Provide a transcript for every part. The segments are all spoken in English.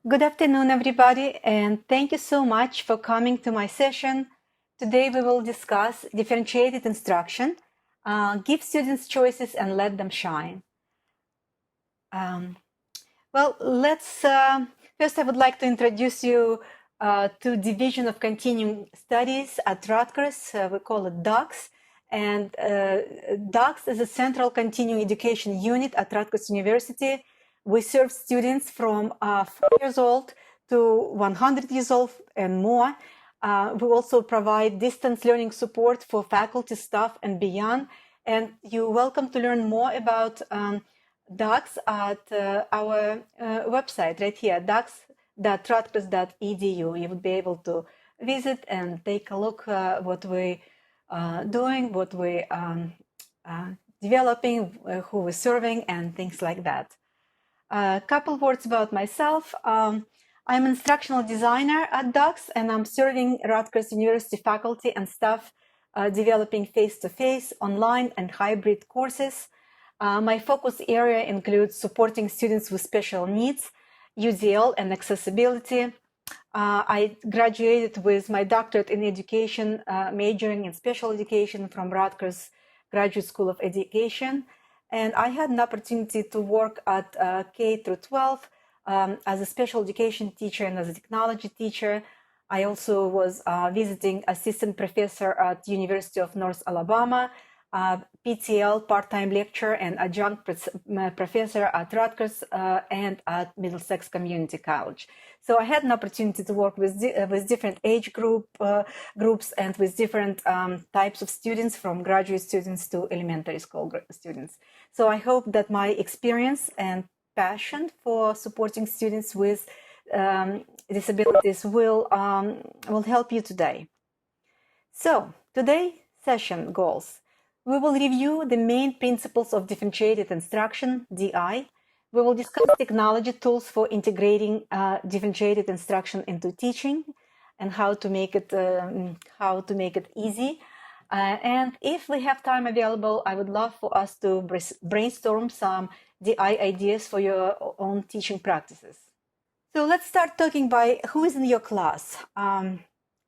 Good afternoon, everybody, and thank you so much for coming to my session. Today we will discuss differentiated instruction, give students choices and let them shine. Let's first I would like to introduce you to Division of Continuing Studies at Rutgers. We call it DOCS. And DOCS is a central continuing education unit at Rutgers University. We serve students from 4 years old to 100 years old and more. We also provide distance learning support for faculty, staff, and beyond. And you're welcome to learn more about DOCS at our website right here, docs.rutgers.edu. You would be able to visit and take a look what we're doing, what we're developing, who we're serving, and things like that. A couple words about myself. I'm an instructional designer at DOCS, and I'm serving Rutgers University faculty and staff developing face-to-face, online, and hybrid courses. My focus area includes supporting students with special needs, UDL, and accessibility. I graduated with my doctorate in education, majoring in special education from Rutgers Graduate School of Education. And I had an opportunity to work at K through 12 as a special education teacher and as a technology teacher. I also was visiting assistant professor at University of North Alabama, PTL, part-time lecturer and adjunct professor at Rutgers and at Middlesex Community College. So I had an opportunity to work with different age groups and with different types of students, from graduate students to elementary school students. So I hope that my experience and passion for supporting students with disabilities will help you today. So today's session goals. We will review the main principles of differentiated instruction, DI. We will discuss technology tools for integrating differentiated instruction into teaching and how to make it easy. And if we have time available, I would love for us to brainstorm some DI ideas for your own teaching practices. So let's start talking by who is in your class. And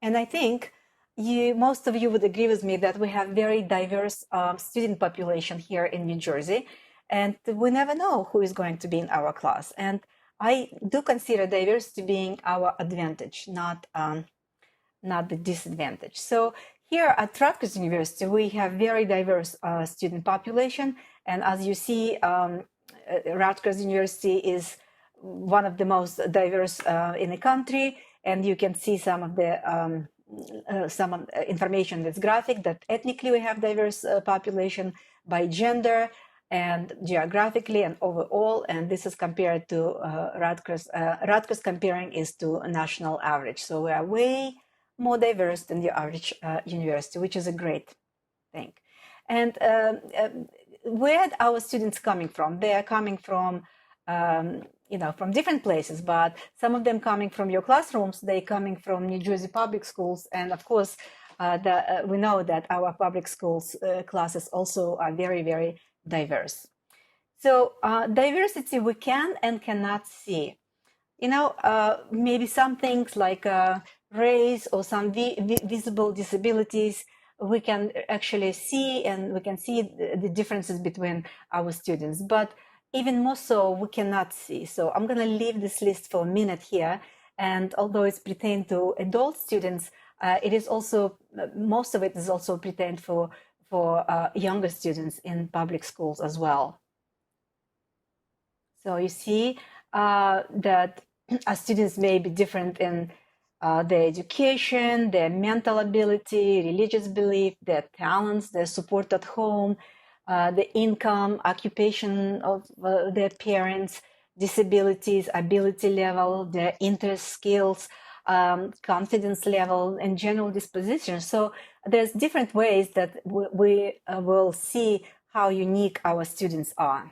I think most of you would agree with me that we have very diverse student population here in New Jersey, and we never know who is going to be in our class. And I do consider diversity being our advantage, not the disadvantage. So here at Rutgers University, we have very diverse student population, and as you see, Rutgers University is one of the most diverse in the country, and you can see some of the information that's graphic, that ethnically we have diverse population by gender and geographically and overall, and this is compared to Rutgers. Rutgers comparing is to a national average, so we are way more diverse than the average university, which is a great thing. And where are our students coming from? They are coming from from different places, but some of them coming from your classrooms, they coming from New Jersey public schools. And of course, we know that our public schools classes also are very, very diverse. So diversity we can and cannot see. Maybe some things like race or some visible disabilities, we can actually see, and we can see the differences between our students. But even more so, we cannot see. So I'm going to leave this list for a minute here. And although it's pertained to adult students, it is also, most of it is also pertained for younger students in public schools as well. So you see that students may be different in their education, their mental ability, religious belief, their talents, their support at home, the income, occupation of their parents, disabilities, ability level, their interest, skills, confidence level, and general disposition. So there's different ways that we will see how unique our students are.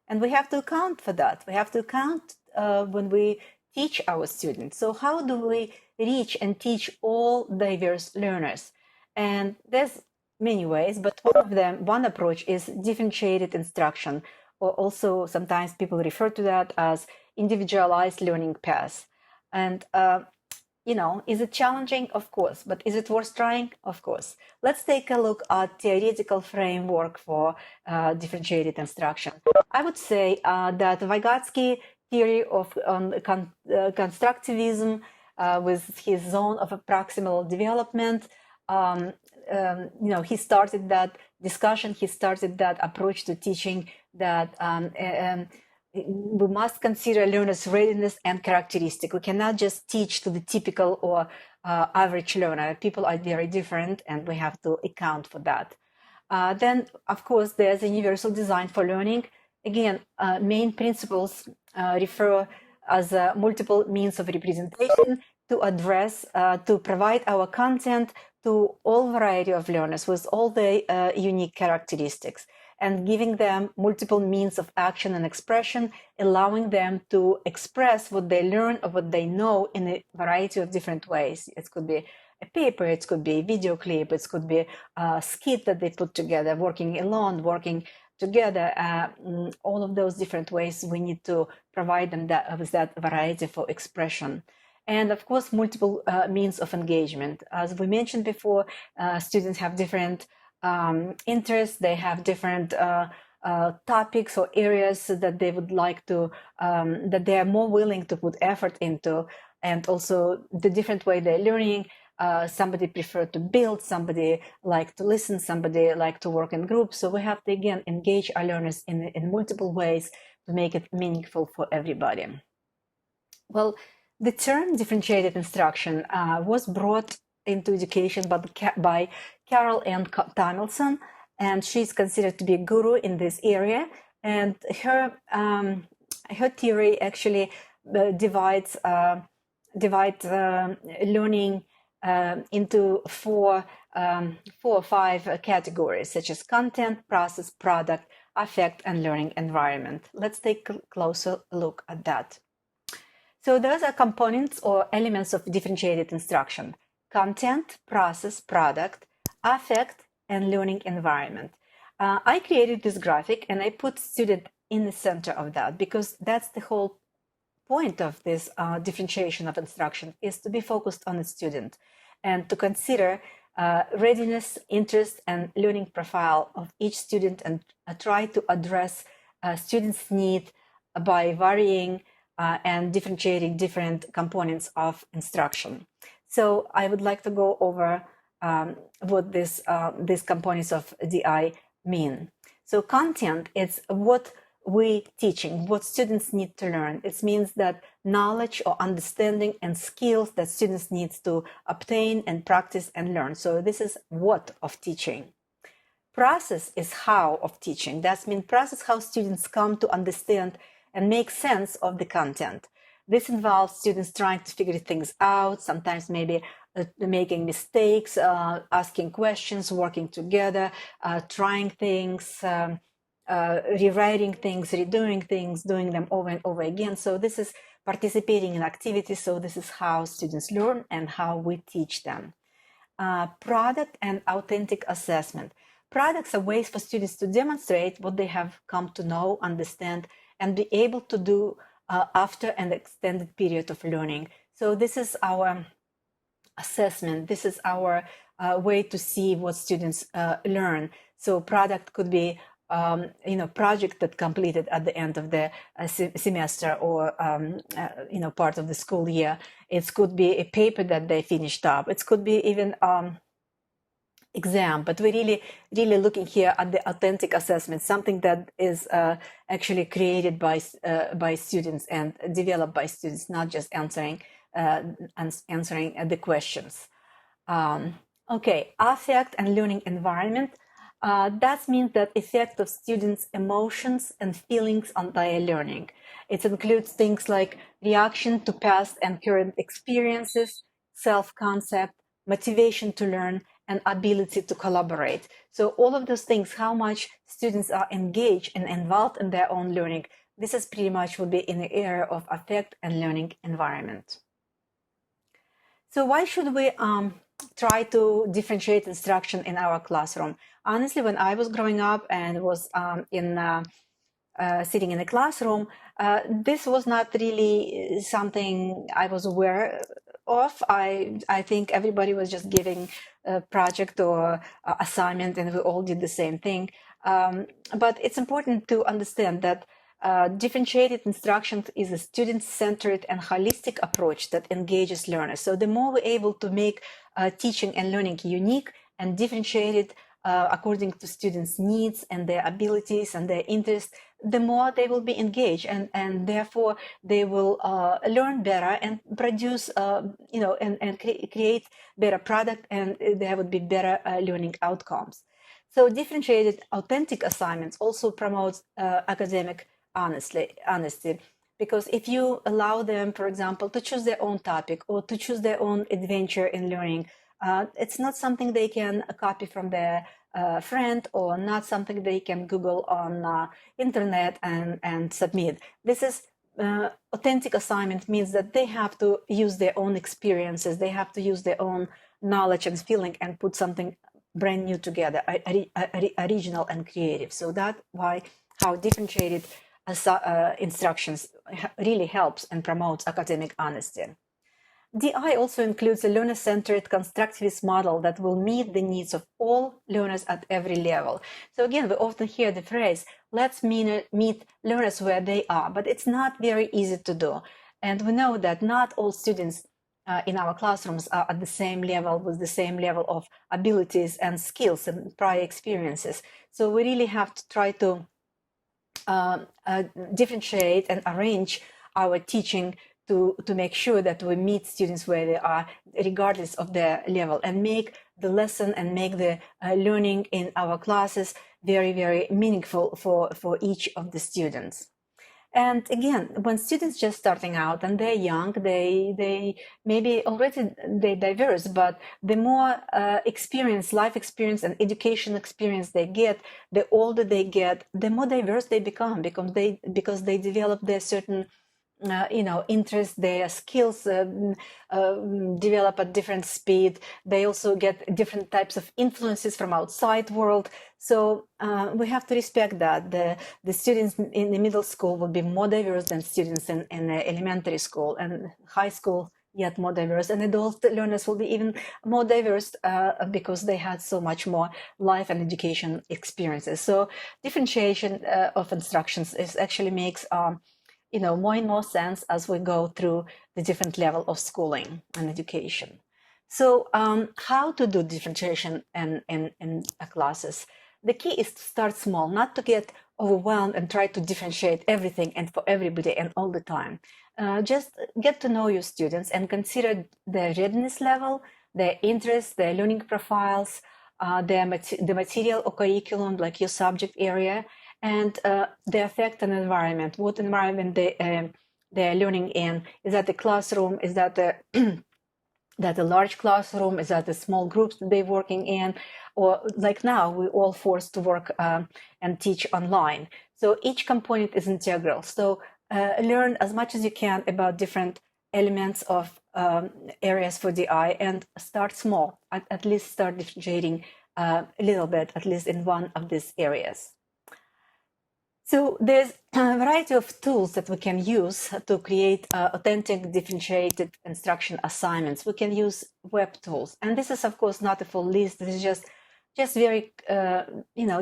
And we have to account for that. We have to account when we teach our students. So how do we reach and teach all diverse learners? And there's many ways, but one approach is differentiated instruction, or also sometimes people refer to that as individualized learning path. And is it challenging? Of course. But is it worth trying? Of course. Let's take a look at theoretical framework for differentiated instruction. I would say that Vygotsky theory of constructivism with his zone of proximal development, he started that discussion, he started that approach to teaching that we must consider learners' readiness and characteristic. We cannot just teach to the typical or average learner. People are very different, and we have to account for that. Then, of course, there's a universal design for learning. Again, main principles refer as multiple means of representation to address, to provide our content to all variety of learners with all the unique characteristics, and giving them multiple means of action and expression, allowing them to express what they learn or what they know in a variety of different ways. It could be a paper, it could be a video clip, it could be a skit that they put together, working alone, working together. All of those different ways, we need to provide them with that variety for expression. And of course, multiple means of engagement. As we mentioned before, students have different interests, they have different topics or areas that they would like to, that they are more willing to put effort into, and also the different way they're learning. Somebody prefer to build, somebody like to listen, somebody like to work in groups. So we have to, again, engage our learners in multiple ways to make it meaningful for everybody. Well, the term differentiated instruction was brought into education by Carol Ann Tomlinson, and she's considered to be a guru in this area. And her theory actually divides learning into four or five categories, such as content, process, product, affect, and learning environment. Let's take a closer look at that. So those are components or elements of differentiated instruction: content, process, product, affect, and learning environment. I created this graphic and I put student in the center of that, because that's the whole point of this differentiation of instruction, is to be focused on the student and to consider readiness, interest, and learning profile of each student, and try to address students' need by varying and differentiating different components of instruction. So I would like to go over what these components of DI mean. So content, it's what we teaching, what students need to learn. It means that knowledge or understanding and skills that students need to obtain and practice and learn. So this is what of teaching. Process is how of teaching. That means process how students come to understand and make sense of the content. This involves students trying to figure things out, sometimes maybe making mistakes, asking questions, working together, trying things, rewriting things, redoing things, doing them over and over again. So this is participating in activities. So this is how students learn and how we teach them. Product and authentic assessment. Products are ways for students to demonstrate what they have come to know, understand, and be able to do after an extended period of learning. So this is our assessment. This is our way to see what students learn. So product could be project that completed at the end of the semester, or part of the school year. It could be a paper that they finished up. It could be even exam, but we're really looking here at the authentic assessment, something that is actually created by students and developed by students, not just answering the questions. Okay, affect and learning environment. That means that effect of students' emotions and feelings on their learning. It includes things like reaction to past and current experiences, self-concept, motivation to learn, and ability to collaborate. So all of those things, how much students are engaged and involved in their own learning, this is pretty much would be in the area of affect and learning environment. So why should we try to differentiate instruction in our classroom? Honestly, when I was growing up and was in sitting in a classroom, this was not really something I was aware of. I think everybody was just giving a project or assignment, and we all did the same thing. But it's important to understand that differentiated instruction is a student-centered and holistic approach that engages learners. So the more we're able to make teaching and learning unique and differentiated according to students' needs and their abilities and their interests, the more they will be engaged, and therefore they will learn better and produce, and create better product, and there would be better learning outcomes. So differentiated, authentic assignments also promotes academic honesty, because if you allow them, for example, to choose their own topic or to choose their own adventure in learning, it's not something they can copy from their friend, or not something they can Google on internet and submit. This is authentic assignment means that they have to use their own experiences, they have to use their own knowledge and feeling and put something brand new together, original and creative. So that's why how differentiated instructions really helps and promotes academic honesty. DI also includes a learner-centered constructivist model that will meet the needs of all learners at every level. So again, we often hear the phrase, let's meet learners where they are, but it's not very easy to do. And we know that not all students in our classrooms are at the same level with the same level of abilities and skills and prior experiences. So we really have to try to differentiate and arrange our teaching to make sure that we meet students where they are, regardless of their level, and make the lesson and make the learning in our classes very, very meaningful for each of the students. And again, when students just starting out and they're young, they maybe already they're diverse, but the more experience, life experience and education experience they get, the older they get, the more diverse they become, because they develop their certain interests, their skills develop at different speed. They also get different types of influences from outside world. So we have to respect that. The students in the middle school will be more diverse than students in elementary school, and high school yet more diverse, and adult learners will be even more diverse because they had so much more life and education experiences. So differentiation of instructions actually makes more and more sense as we go through the different level of schooling and education. So how to do differentiation in classes? The key is to start small, not to get overwhelmed and try to differentiate everything and for everybody and all the time. Just get to know your students and consider their readiness level, their interests, their learning profiles, the material or curriculum, like your subject area, and the affect and environment. What environment they're learning in? Is that the classroom? Is that the that a large classroom? Is that the small groups that they're working in? Or like now, we're all forced to work and teach online. So each component is integral. So learn as much as you can about different elements of areas for DI, and start small. At least start differentiating a little bit, at least in one of these areas. So there's a variety of tools that we can use to create authentic, differentiated instruction assignments. We can use web tools, and this is of course not a full list. This is just very,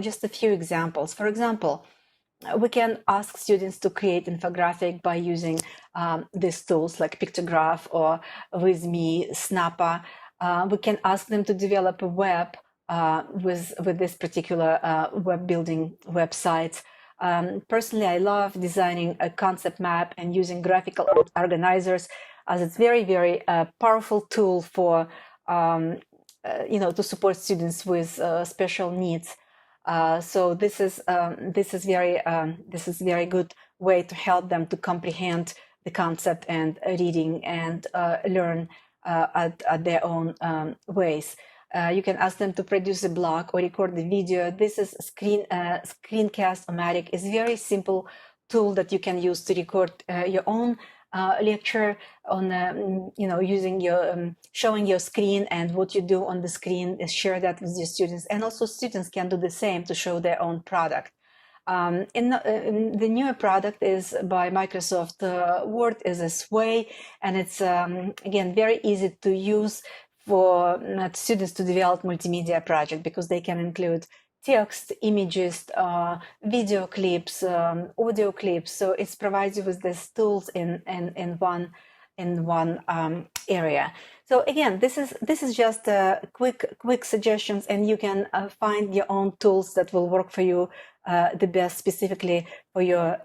just a few examples. For example, we can ask students to create infographic by using these tools like Pictograph or WithMe, Snappa. We can ask them to develop a web with this particular web building website. Personally, I love designing a concept map and using graphical organizers, as it's very, very powerful tool for to support students with special needs. So this is very good way to help them to comprehend the concept and reading and learn at their own ways. You can ask them to produce a blog or record the video. This is Screencast-O-Matic. It's a very simple tool that you can use to record your own lecture on, using your showing your screen, and what you do on the screen is share that with your students, and also students can do the same to show their own product. In the newer product is by Microsoft Word is a Sway, and it's again very easy to use for students to develop multimedia project because they can include text, images, video clips, audio clips. So it provides you with these tools in one area. So again, this is just quick suggestions, and you can find your own tools that will work for you the best, specifically for your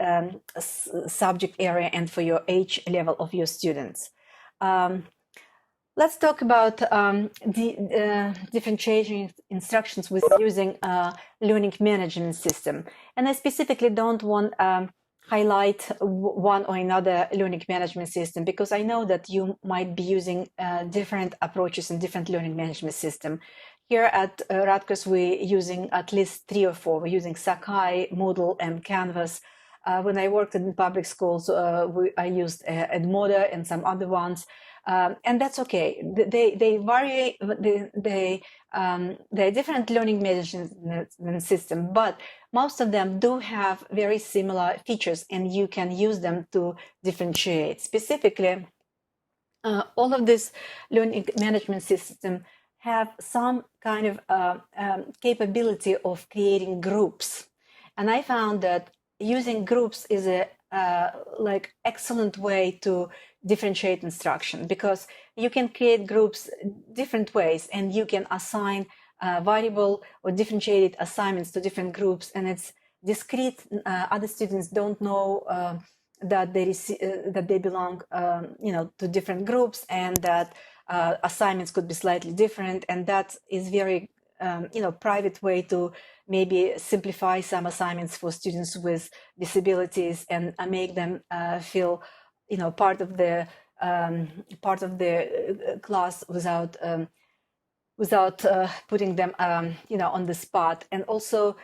subject area and for your age level of your students. Let's talk about differentiating instructions with using learning management system. And I specifically don't want highlight one or another learning management system because I know that you might be using different approaches in different learning management system. Here at Rutgers, we're using at least 3 or 4. We're using Sakai, Moodle, and Canvas. When I worked in public schools, I used Edmodo and some other ones. And that's okay. They vary. They're different learning management system, but most of them do have very similar features, and you can use them to differentiate. Specifically, all of this learning management system have some kind of capability of creating groups, and I found that using groups is a like excellent way to differentiate instruction because you can create groups different ways and you can assign variable or differentiated assignments to different groups, and it's discrete. Other students don't know that they belong to different groups, and that assignments could be slightly different, and that is very private way to maybe simplify some assignments for students with disabilities and make them feel part of the class without putting them on the spot. And also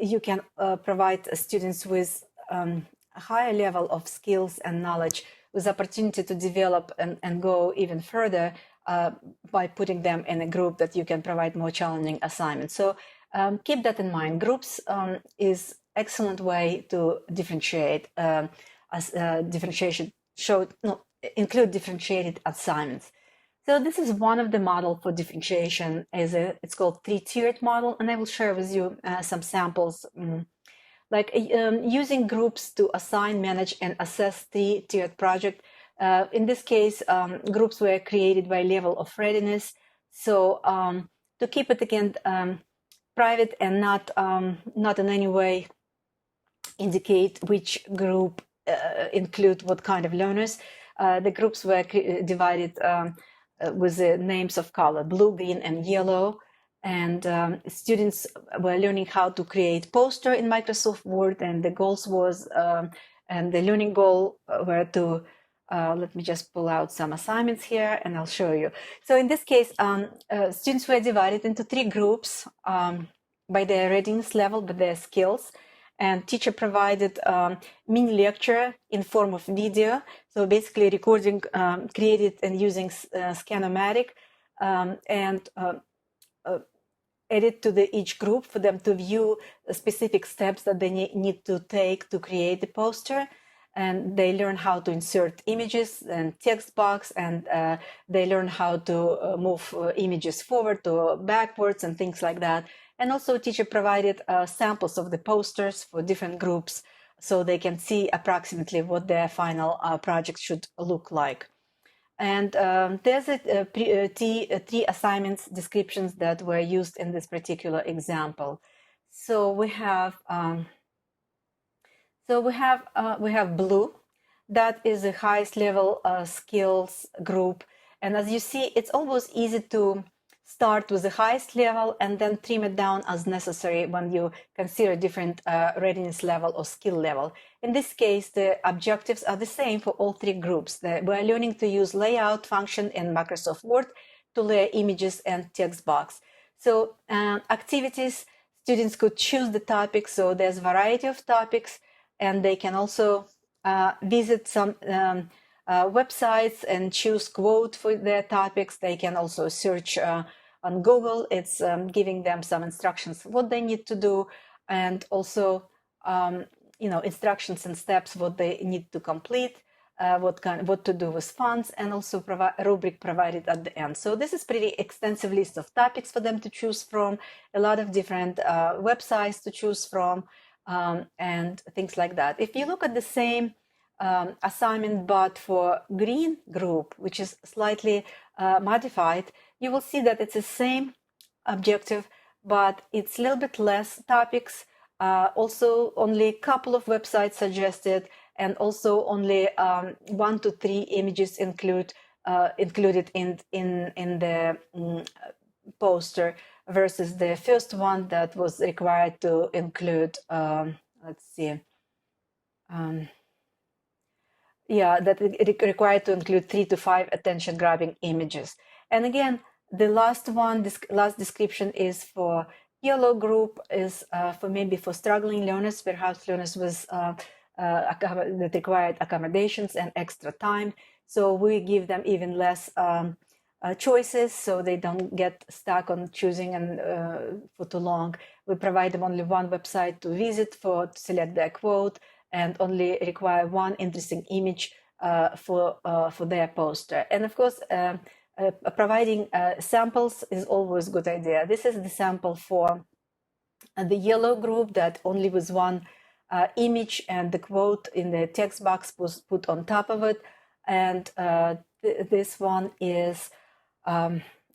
you can provide students with a higher level of skills and knowledge with opportunity to develop and go even further by putting them in a group that you can provide more challenging assignments. So keep that in mind. Groups is excellent way to differentiate include differentiated assignments. So this is one of the model for differentiation. It's called 3-tiered model, and I will share with you some samples. Like using groups to assign, manage, and assess 3-tiered project. In this case, groups were created by level of readiness. So to keep it again private and not in any way indicate which group include what kind of learners, the groups were divided with the names of color, blue, green, and yellow. And students were learning how to create poster in Microsoft Word, and the goals was, and the learning goal were to, let me just pull out some assignments here and I'll show you. So in this case, students were divided into 3 groups by their readiness level, by their skills. And teacher provided mini lecture in form of video. So basically recording, created and using Scanomatic, and edit to each group for them to view specific steps that they need to take to create the poster. And they learn how to insert images and text box, and they learn how to move images forward to backwards and things like that. And also teacher provided samples of the posters for different groups so they can see approximately what their final project should look like. And there's 3 assignments descriptions that were used in this particular example. So we have blue. That is the highest level skills group. And as you see, it's almost easy to start with the highest level and then trim it down as necessary when you consider different readiness level or skill level. In this case, the objectives are the same for all 3 groups. We're learning to use layout function in Microsoft Word to layer images and text box. So activities, students could choose the topic. So there's a variety of topics, and they can also visit some websites and choose quote for their topics. They can also search on Google. It's giving them some instructions what they need to do, and also instructions and steps, what they need to complete, what to do with funds, and also a rubric provided at the end. So this is pretty extensive list of topics for them to choose from, a lot of different websites to choose from, and things like that. If you look at the same assignment but for green group, which is slightly modified, you will see that it's the same objective, but it's a little bit less topics. Also, only a couple of websites suggested, and also only 1 to 3 images included in the poster, versus the first one that was required to include. Let's see. That it required to include 3 to 5 attention-grabbing images. And again, the last one, this last description is for yellow group, is for struggling learners, perhaps learners with that required accommodations and extra time. So we give them even less choices, so they don't get stuck on choosing for too long. We provide them only one website to visit to select their quote, and only require one interesting image for their poster. And of course, providing samples is always a good idea. This is the sample for the yellow group, that only with one image and the quote in the text box was put on top of it. And this one is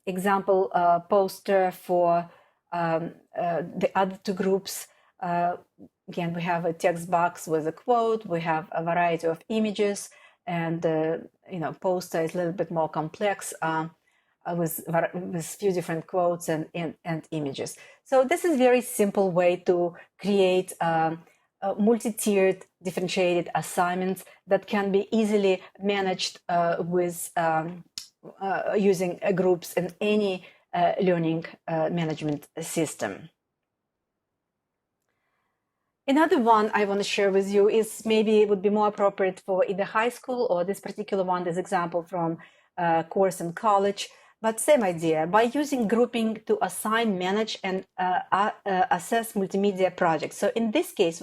example poster for the other two groups. Again, we have a text box with a quote, we have a variety of images, and poster is a little bit more complex with few different quotes and images. So this is a very simple way to create multi-tiered differentiated assignments that can be easily managed with using groups in any learning management system. Another one I want to share with you is maybe it would be more appropriate for either high school, or this particular one is example from course in college, but same idea. By using grouping to assign, manage, and assess multimedia projects. So in this case,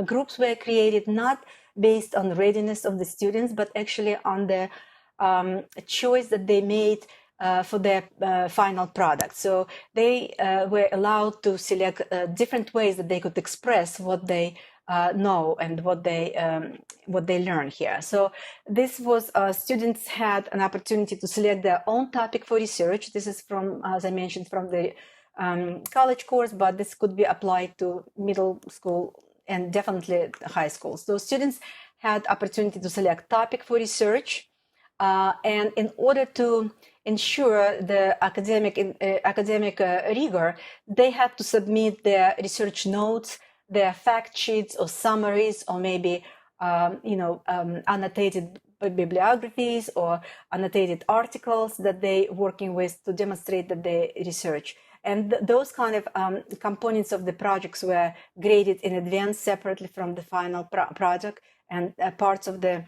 groups were created not based on readiness of the students, but actually on the choice that they made for their final product. So they were allowed to select different ways that they could express what they know and what they learn here. So this was students had an opportunity to select their own topic for research. This is from, as I mentioned, from the college course, but this could be applied to middle school and definitely high school. So students had opportunity to select topic for research, and in order to ensure the academic rigor, they had to submit their research notes, their fact sheets or summaries, or maybe annotated bibliographies or annotated articles that they working with to demonstrate that they research. And those kind of components of the projects were graded in advance separately from the final project, and parts of the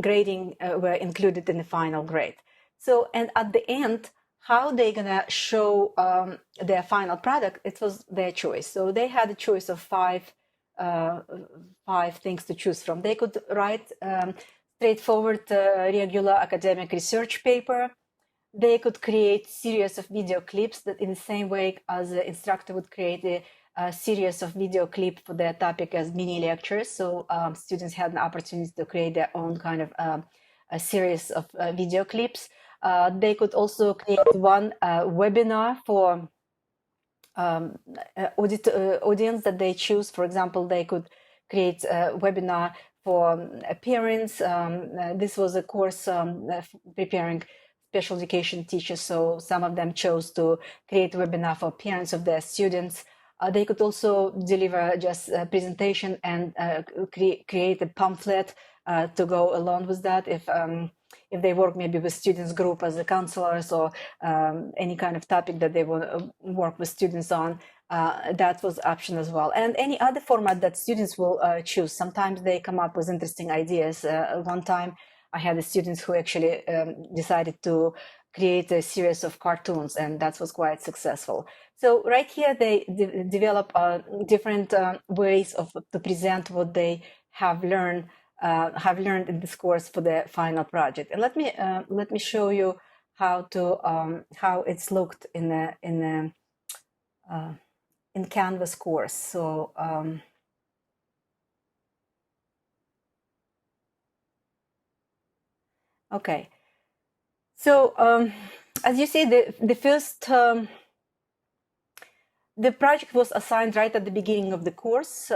grading were included in the final grade. So, and at the end, how they're gonna show their final product, it was their choice. So they had a choice of five things to choose from. They could write straightforward, regular academic research paper. They could create series of video clips that, in the same way as the instructor would create a series of video clip for their topic as mini lectures. So students had an opportunity to create their own kind of a series of video clips. They could also create one webinar for audience that they choose. For example, they could create a webinar for parents. This was a course preparing special education teachers, so some of them chose to create a webinar for parents of their students. They could also deliver just a presentation and create a pamphlet to go along with that if they work maybe with students group as the counselors, or any kind of topic that they want to work with students on, that was option as well. And any other format that students will choose. Sometimes they come up with interesting ideas. One time I had the students who actually decided to create a series of cartoons, and that was quite successful. So right here, they develop different ways to present what they have learned in this course for the final project. And let me show you how it's looked in Canvas course. So okay. So as you see, the first the project was assigned right at the beginning of the course.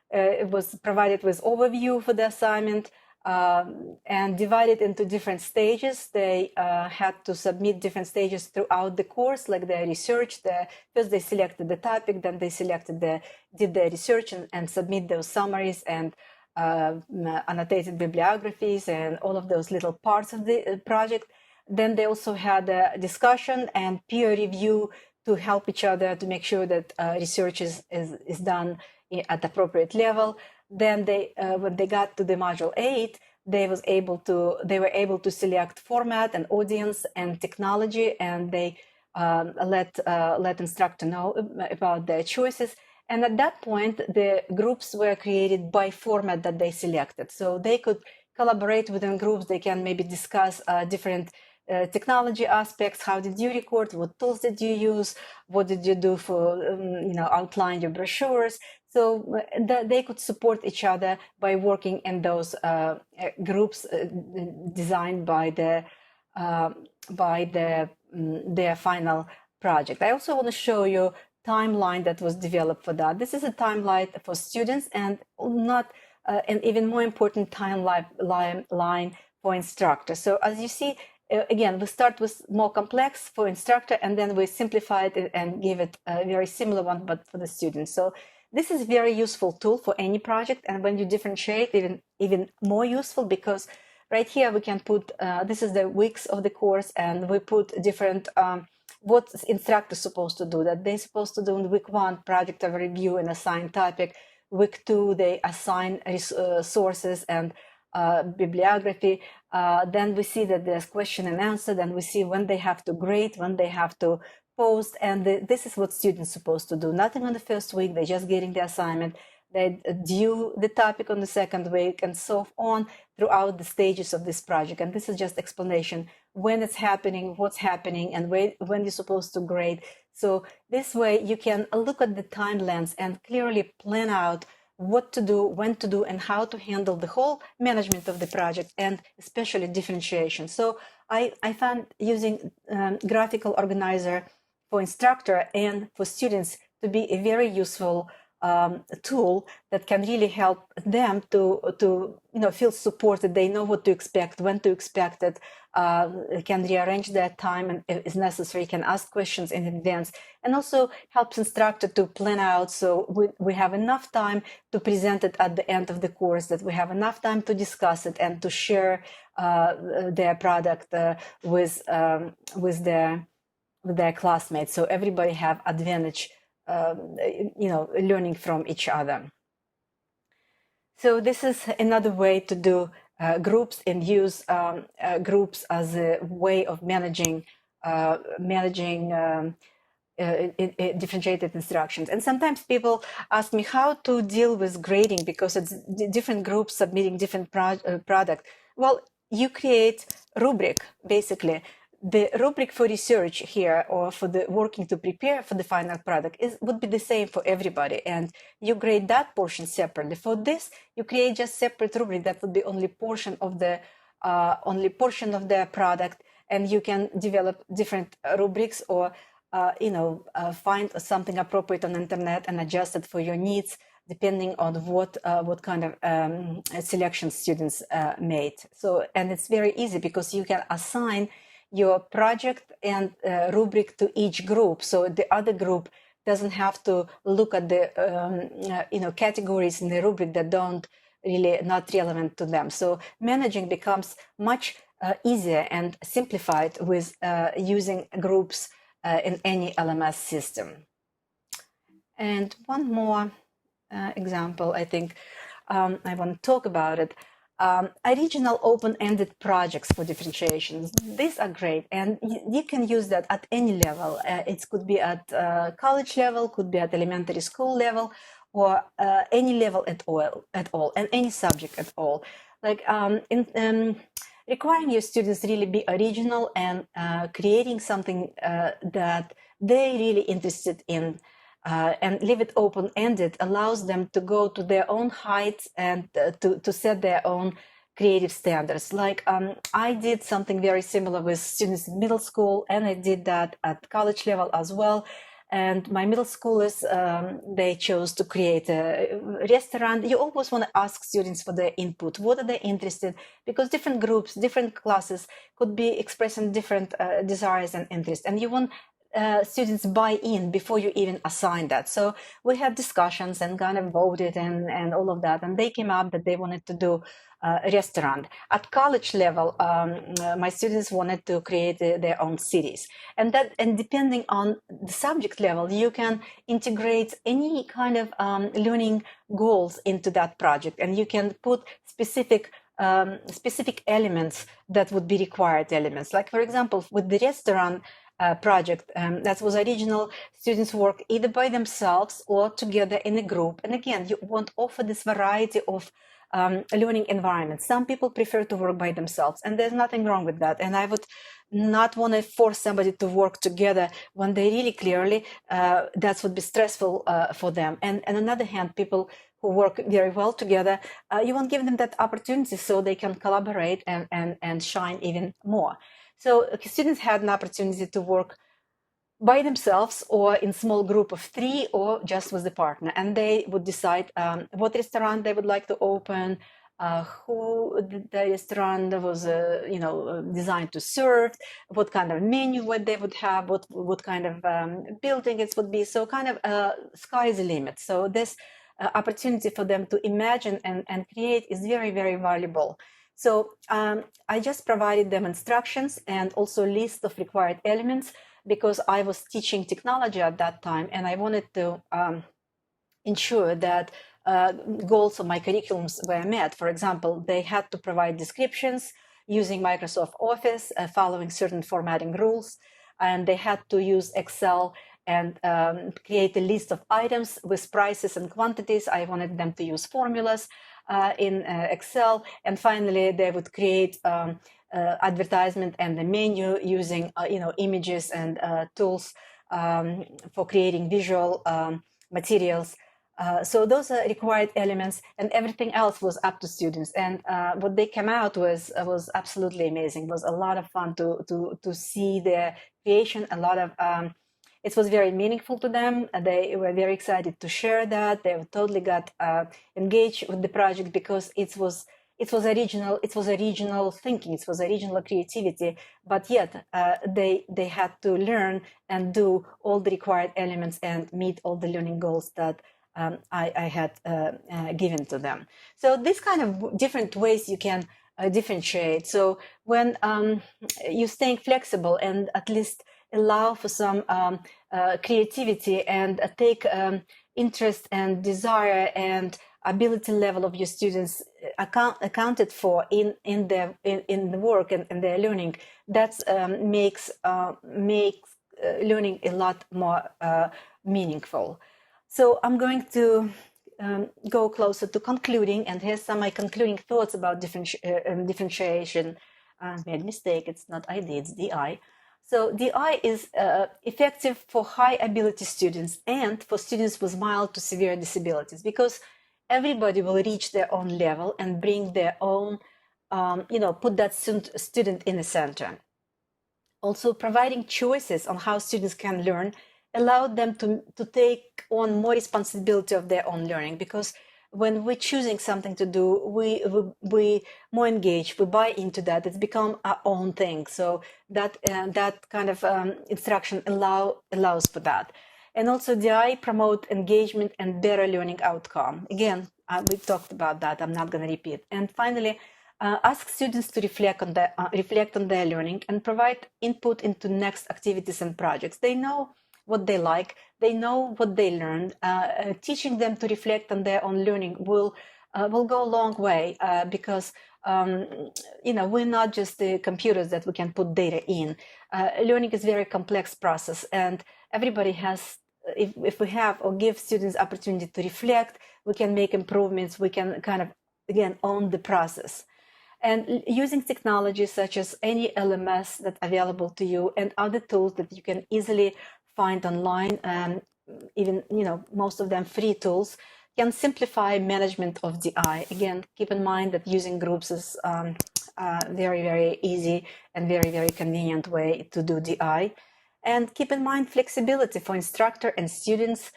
It was provided with overview for the assignment and divided into different stages. They had to submit different stages throughout the course, like their research. First, they selected the topic, then they did their research and submit those summaries and annotated bibliographies and all of those little parts of the project. Then they also had a discussion and peer review to help each other to make sure that research is done at appropriate level. Then when they got to the module 8, they were able to select format and audience and technology, and they let instructor know about their choices. And at that point, the groups were created by format that they selected. So they could collaborate within groups. They can maybe discuss different technology aspects. How did you record? What tools did you use? What did you do for outline your brochures? So they could support each other by working in those groups designed by their final project. I also want to show you timeline that was developed for that. This is a timeline for students, and an even more important timeline for instructors. So as you see, again, we start with more complex for instructor, and then we simplified it and give it a very similar one, but for the students. So this is a very useful tool for any project, and when you differentiate, even more useful, because right here we can put, this is the weeks of the course, and we put different, what instructor supposed to do, that they're supposed to do in week 1, project of review and assign topic. Week 2, they assign sources and bibliography. Then we see that there's question and answer. Then we see when they have to grade, when they have to post, and this is what students supposed to do. Nothing on the first week, they're just getting the assignment. They due the topic on the second week, and so on throughout the stages of this project. And this is just explanation when it's happening, what's happening, and when you're supposed to grade. So this way you can look at the timelines and clearly plan out what to do, when to do, and how to handle the whole management of the project, and especially differentiation. So I found using graphical organizer for instructor and for students to be a very useful tool that can really help them to feel supported. They know what to expect, when to expect it, can rearrange their time and if necessary, can ask questions in advance, and also helps instructor to plan out so we have enough time to present it at the end of the course, that we have enough time to discuss it and to share their product with their classmates, so everybody have advantage learning from each other. So this is another way to do groups, and use groups as a way of managing differentiated instructions. And sometimes people ask me how to deal with grading, because it's different groups submitting different product. Well, you create rubric, basically. The rubric for research here, or for the working to prepare for the final product, would be the same for everybody, and you grade that portion separately. For this, you create just separate rubric that would be only portion of the product, and you can develop different rubrics, or find something appropriate on the internet and adjust it for your needs, depending on what kind of selection students made. So, and it's very easy, because you can assign your project and rubric to each group, so the other group doesn't have to look at the categories in the rubric that not relevant to them. So managing becomes much easier and simplified with using groups in any LMS system. And one more example, I think I want to talk about it. Original open-ended projects for differentiation. These are great, and you can use that at any level. It could be at college level, could be at elementary school level, or any level at all, and any subject at all. Like requiring your students really be original and creating something that they really interested in. And leave it open-ended allows them to go to their own heights and to set their own creative standards. Like I did something very similar with students in middle school, and I did that at college level as well. And my middle schoolers, they chose to create a restaurant. You always want to ask students for their input. What are they interested? Because different groups, different classes could be expressing different desires and interests. And you want students buy in before you even assign that. So we had discussions and kind of voted and all of that. And they came up that they wanted to do a restaurant. At college level, my students wanted to create their own cities. And depending on the subject level, you can integrate any kind of learning goals into that project. And you can put specific elements that would be required elements. Like, for example, with the restaurant, project that was original, students work either by themselves or together in a group. And again, you want to offer this variety of learning environments. Some people prefer to work by themselves, and there's nothing wrong with that. And I would not want to force somebody to work together when they really clearly that would be stressful for them. And on the other hand, people who work very well together, you want to give them that opportunity so they can collaborate and shine even more. So students had an opportunity to work by themselves or in small group of 3 or just with the partner, and they would decide what restaurant they would like to open, who the restaurant was designed to serve, what kind of menu what they would have, what kind of building it would be. So kind of sky is the limit. So this opportunity for them to imagine and create is very, very valuable. So I just provided them instructions and also a list of required elements because I was teaching technology at that time, and I wanted to ensure that goals of my curriculums were met. For example, they had to provide descriptions using Microsoft Office, following certain formatting rules, and they had to use Excel and create a list of items with prices and quantities. I wanted them to use formulas in Excel, and finally they would create advertisement and the menu using images and tools for creating visual materials. So those are required elements, and everything else was up to students. And what they came out was absolutely amazing. It was a lot of fun to see their creation. It was very meaningful to them. They were very excited to share that. They totally got engaged with the project because it was original. It was original thinking. It was original creativity. But yet they had to learn and do all the required elements and meet all the learning goals that I had given to them. So these kind of different ways you can differentiate. So when you're staying flexible and at least allow for some creativity and take interest and desire and ability level of your students accounted for in the work and their learning, that makes learning a lot more meaningful. So I'm going to go closer to concluding, and here's some of my concluding thoughts about differentiation. Made a mistake, it's not ID, it's DI. So DI is effective for high ability students and for students with mild to severe disabilities, because everybody will reach their own level and bring their own, put that student in the center. Also, providing choices on how students can learn allowed them to take on more responsibility of their own learning, because when we're choosing something to do, we more engaged, we buy into that. It's become our own thing. So that kind of instruction allows for that. And also DI promote engagement and better learning outcome. Again, we talked about that. I'm not going to repeat. And finally, ask students to reflect on their learning and provide input into next activities and projects. They know what they like, they know what they learned. Teaching them to reflect on their own learning will will go a long way because we're not just the computers that we can put data in. Learning is a very complex process, and everybody has, if we have or give students opportunity to reflect, we can make improvements, we can kind of, again, own the process. And using technology such as any LMS that's available to you and other tools that you can easily find online, and even, most of them free tools, can simplify management of DI. Again, keep in mind that using groups is very, very easy and very, very convenient way to do DI. And keep in mind flexibility for instructor and students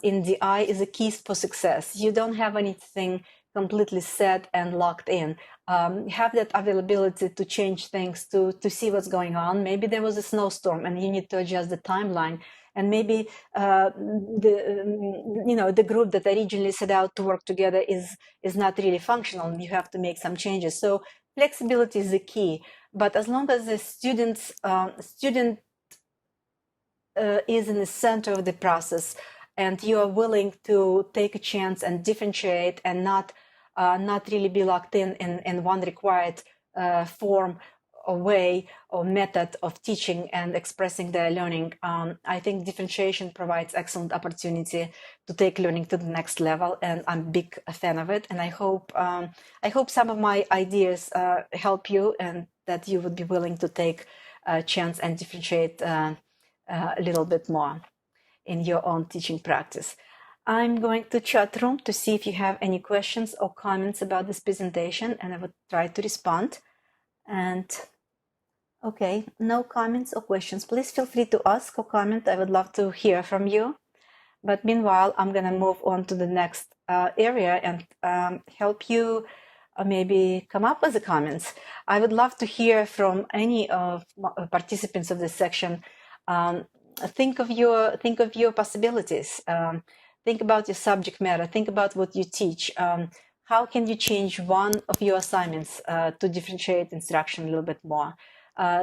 in DI is a key for success. You don't have anything completely set and locked in. Have that availability to change things, to see what's going on. Maybe there was a snowstorm and you need to adjust the timeline. And maybe the group that originally set out to work together is not really functional, and you have to make some changes. So flexibility is the key. But as long as the student is in the center of the process, and you are willing to take a chance and differentiate and not really be locked in one required form or way or method of teaching and expressing their learning, I think differentiation provides excellent opportunity to take learning to the next level, and I'm a big fan of it. And I hope some of my ideas help you, and that you would be willing to take a chance and differentiate a little bit more in your own teaching practice. I'm going to chat room to see if you have any questions or comments about this presentation, and I would try to respond. And okay, no comments or questions. Please feel free to ask or comment. I would love to hear from you. But meanwhile, I'm going to move on to the next area and help you maybe come up with the comments. I would love to hear from any of participants of this section. Think of your possibilities. Think about your subject matter. Think about what you teach. How can you change one of your assignments to differentiate instruction a little bit more?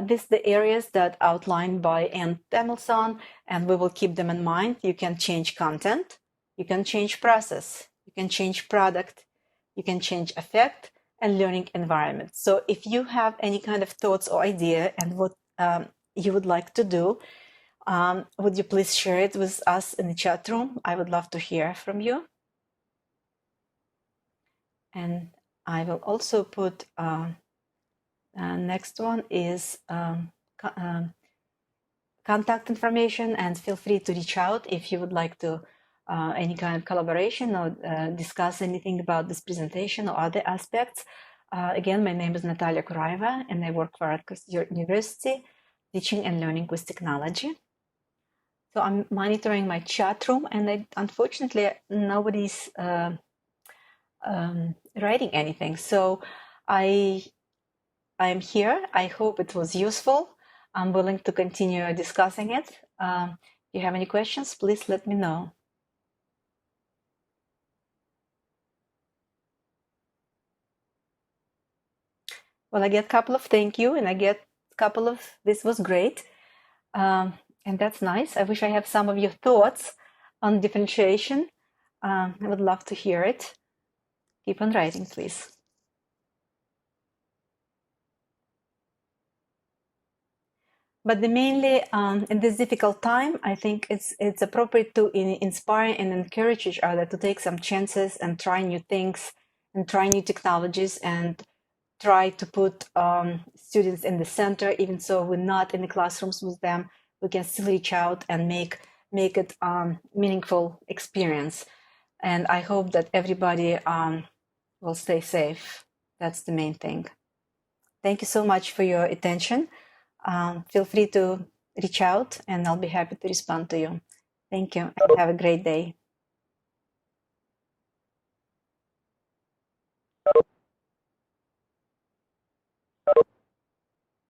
These are the areas that are outlined by Ann Tamilson, and we will keep them in mind. You can change content, you can change process, you can change product, you can change effect and learning environment. So if you have any kind of thoughts or idea and what you would like to do, would you please share it with us in the chat room? I would love to hear from you. And I will also put next one is contact information, and feel free to reach out if you would like to any kind of collaboration or discuss anything about this presentation or other aspects. Again, my name is Natalia Kuraeva, and I work for Rutgers University, teaching and learning with technology. So I'm monitoring my chat room, and unfortunately nobody's writing anything. So I'm here. I hope it was useful. I'm willing to continue discussing it. If you have any questions, please let me know. Well, I get a couple of thank you, and I get a couple of this was great. And that's nice. I wish I have some of your thoughts on differentiation. I would love to hear it. Keep on writing, please. But mainly in this difficult time, I think it's appropriate to inspire and encourage each other to take some chances and try new things and try new technologies and try to put students in the center. Even so we're not in the classrooms with them, we can still reach out and make it meaningful experience. And I hope that everybody will stay safe. That's the main thing. Thank you so much for your attention. Feel free to reach out, and I'll be happy to respond to you. Thank you, and have a great day.